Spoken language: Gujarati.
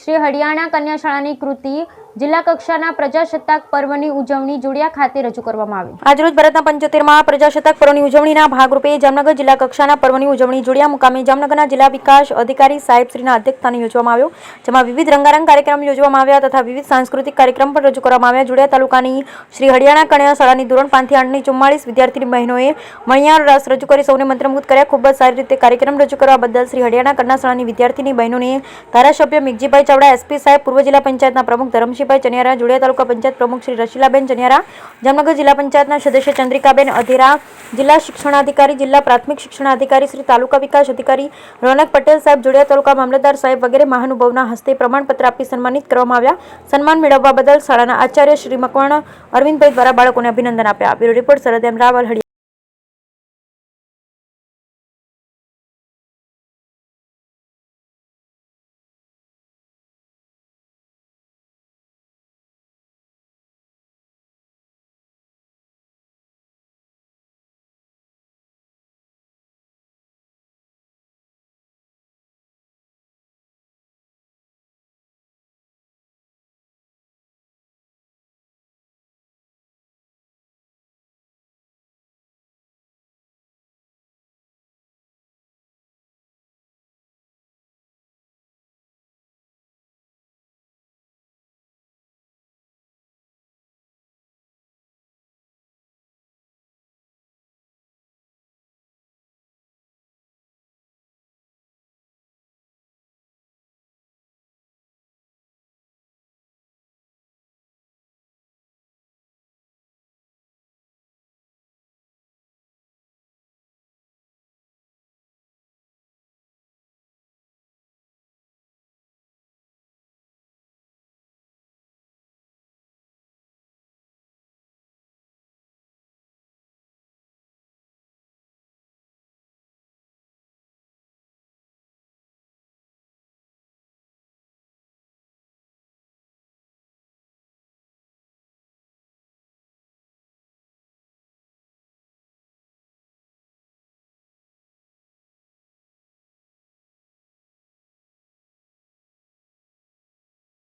શ્રી હરિયાણા કન્યા શાળાની કૃતિ જિલ્લા કક્ષાના પ્રજાસત્તાક પર્વની ઉજવણી જોડિયા ખાતે રજૂ કરવામાં આવી। આજરોજ ભારતના 75મા પ્રજાસત્તાક પર્વની ઉજવણીના ભાગરૂપે જામનગર જિલ્લા કક્ષાના પર્વની ઉજવણી જોડિયા મુકામે જામનગરના જિલ્લા વિકાસ અધિકારી સાહેબશ્રીના અધ્યક્ષસ્થાને યોજવામાં આવ્યો, જેમાં વિવિધ રંગારંગ કાર્યક્રમ યોજવામાં આવ્યા તથા વિવિધ સાંસ્કૃતિક કાર્યક્રમ પણ રજૂ કરવામાં આવ્યા। જોડિયા તાલુકાની શ્રી હરિયાણા કન્યા શાળાની ધોરણ 5 થી 8ની 44 વિદ્યાર્થીની બહેનોએ મણિયાર રાસ રજૂ કરી સૌને મંત્રમુગ્ધ કર્યા। ખૂબ જ સારી રીતે કાર્યક્રમ રજૂ કરવા બદલ શ્રી હરિયાણા કન્યા શાળાની વિદ્યાર્થીની બહેનોને ધારાસભ્ય મેઘજીભાઈ ચાવડા, એસપી સાહેબ, પૂર્વ જિલ્લા પંચાયતના પ્રમુખ ધરમસિંહભાઈ ચનિયારા, જોડિયા તાલુકા પંચાયત પ્રમુખ શ્રી રસીલાબેન ચનિયારા, જામનગર જિલ્લા પંચાયતના સદસ્ય ચંદ્રિકાબેન અધેરા, જિલ્લા શિક્ષણાધિકારી, જિલ્લા પ્રાથમિક શિક્ષણાધિકારી શ્રી, તાલુકા વિકાસ અધિકારી રોનક પટેલ સાહેબ, જોડિયા તાલુકા મામલતદાર સાહેબ વગેરે મહાનુભાવોના હસ્તે પ્રમાણપત્ર આપી સન્માનિત કરવામાં આવ્યા। સન્માન મેળવવા બદલ શાળાના આચાર્ય શ્રી મકવાણ અરવિંદભાઈ દ્વારા બાળકોને અભિનંદન આપ્યા। બ્યુરો રિપોર્ટ સરહદ એમ રાવલ।